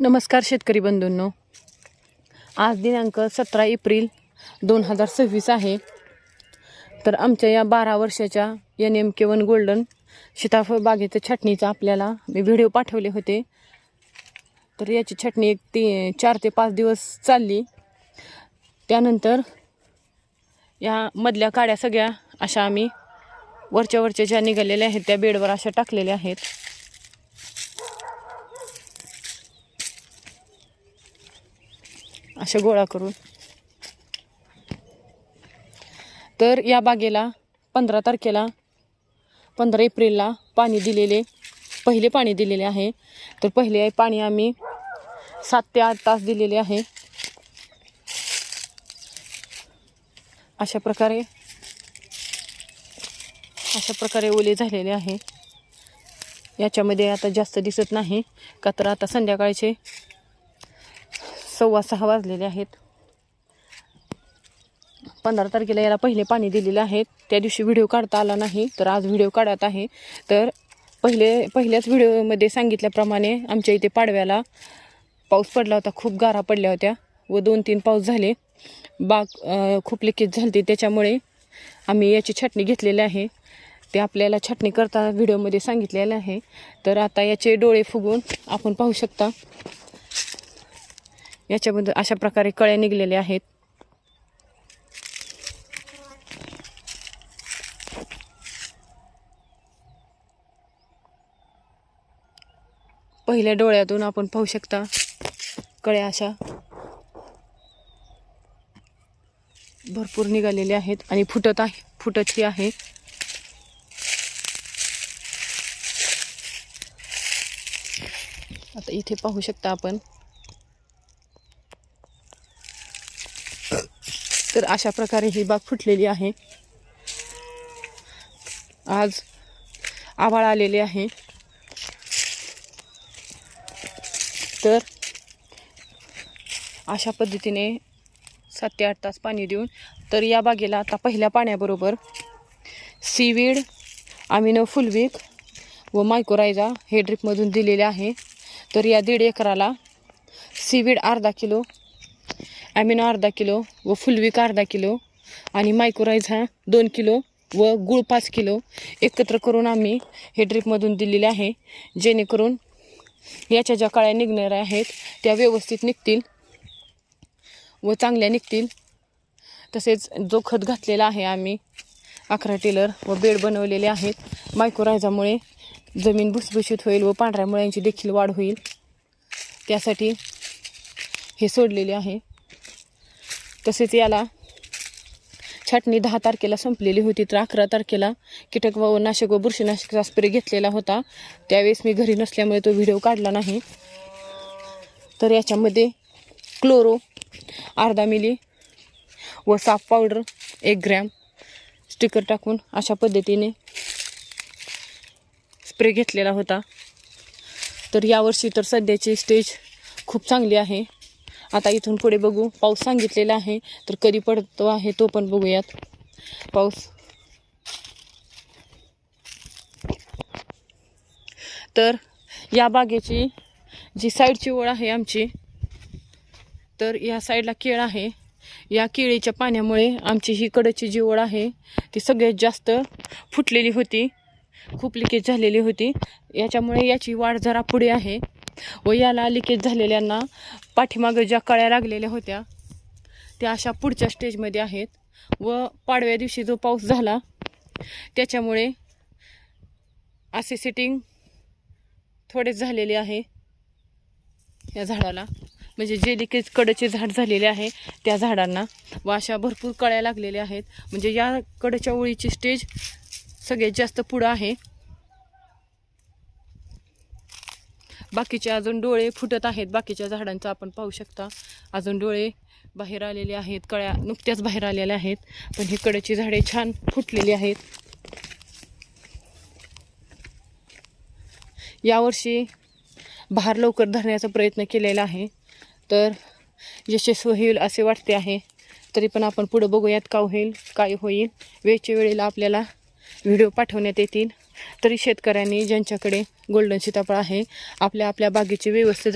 नमस्कार शेतकरी बंधूंनो, आज दिनांक 17 एप्रिल 2026 आहे. तर आमच्या या 12 वर्षाच्या NMK1 गोल्डन सीताफळ बागेच्या छाटणीचा आपल्याला मी व्हिडिओ पाठवले होते. तर याची छाटणी 4 ते 5 दिवस चालली. त्यानंतर या मधल्या काड्या सगळ्या अशा आम्ही वरच्या ज्या निघालेल्या आहेत त्या बेडवर अशा टाकलेल्या आहेत. अशा गोळा करून. तर या बागेला 15 एप्रिलला पहिले पाणी दिलेले आहे. तर पहिले पाणी आम्ही 7 ते 8 तास दिलेले आहे. अशा प्रकारे ओले झालेले आहे. याच्यामध्ये आता जास्त दिसत नाही का, तर आता संध्याकाळचे 6:15 वाजलेले आहेत. 15 तारखेला याला पहिले पाणी दिलेले आहे. त्या दिवशी व्हिडिओ काढता आला नाही, तर आज व्हिडिओ काढत आहे. तर पहिल्याच व्हिडिओमध्ये सांगितल्याप्रमाणे आमच्या इथे पाडव्याला पाऊस पडला होता. खूप गारा पडल्या होत्या व 2-3 पाऊस झाले. बाग खूप लिकेज झाली. त्याच्यामुळे आम्ही याची छाटणी घेतलेली आहे. ते आपल्याला छाटणी करता व्हिडिओमध्ये सांगितलेलं आहे. तर आता याचे डोळे फुगून आपण पाहू शकता. याच्याबद्दल अशा प्रकारे कळ्या निघलेल्या आहेत. पहिल्या डोळ्यातून आपण पाहू शकता कळ्या अशा भरपूर निघालेल्या आहेत आणि फुटतही आहे. आता इथे पाहू शकता आपण. तर अशा प्रकारे ही बाग फुटलेली आहे. आज आभाळ आलेले आहे. तर अशा पद्धतीने 7 ते 8 तास पाणी देऊन, तर या बागेला आता पहिल्या पाण्याबरोबर सीवीड, अमिनो फुलविक व मायकोरायझा हे ड्रिपमधून दिलेले आहे. तर या 1.5 एकराला सीवीड अर्धा किलो, ॲमिनो अर्धा किलो व फुलविक अर्धा किलो आणि मायकोरायझा 2 किलो व गुळ 5 किलो एकत्र करून आम्ही हे ड्रिपमधून दिलेले आहे. जेणेकरून याच्या ज्या कळ्या निघणाऱ्या आहेत त्या व्यवस्थित निघतील व चांगल्या निघतील. तसेच जो खत घातलेला आहे आम्ही 11 टेलर व बेड बनवलेले आहेत. मायकोरायझामुळे जमीन भुसभुशीत होईल व पांढऱ्या मुळ्यांची देखील वाढ होईल, त्यासाठी हे सोडलेले आहे. तसेच याला छाटणी 10 तारखेला संपलेली होती. तर 11 तारखेला कीटक व नाशक व बुरशीनाशकाचा स्प्रे घेतलेला होता. त्यावेळेस मी घरी नसल्यामुळे तो व्हिडिओ काढला नाही. तर याच्यामध्ये क्लोरो अर्धा मिली व साफ पावडर 1 ग्रॅम स्टिकर टाकून अशा पद्धतीने स्प्रे घेतलेला होता. तर यावर्षी तर सध्याची स्टेज खूप चांगली आहे. आता इथून पुढे बघू. पाऊस सांगितलेला आहे, तर कधी पडतो आहे तो पण बघूयात. पाऊस तर या बागेची जी साईडची ओळ आहे आमची, तर या साईडला केळ आहे. या केळीच्या पाण्यामुळे आमची ही कडची जी ओळ आहे ती सगळ्यात जास्त फुटलेली होती, खूप लिकेज झालेली होती. याच्यामुळे याची वाढ जरा पुढे आहे व याला लिकेज झालेल्यांना पाठीमागं ज्या कळ्या लागलेल्या होत्या त्या अशा पुढच्या स्टेजमध्ये आहेत. व पाडव्या दिवशी जो पाऊस झाला त्याच्यामुळे असे सेटिंग थोडेच झालेले आहे या झाडाला. म्हणजे जे लिकेज कडचे झाड झालेले आहे त्या झाडांना व अशा भरपूर कळ्या लागलेल्या आहेत. म्हणजे या कडच्या ओळीची स्टेज सगळ्यात जास्त पुढं आहे. बाकीचे अजून डोळे फुटत आहेत. बाकीच्या झाडांचं आपण पाहू शकता अजून डोळे बाहेर आलेले आहेत, कळ्या नुकत्याच बाहेर आलेल्या आहेत. पण ही कडची झाडे छान फुटलेली आहेत. यावर्षी बहार लवकर धरण्याचा प्रयत्न केलेला आहे, तर यशस्वी होईल असे वाटते आहे. तरी पण आपण पुढे बघूयात काय होईल. वेळच्या वेळेला आपल्याला व्हिडिओ पाठवण्यात येतील. तरी शेतकऱ्यांनी ज्यांच्याकडे गोल्डन सीताफळ आहे आपल्या बागेची व्यवस्थित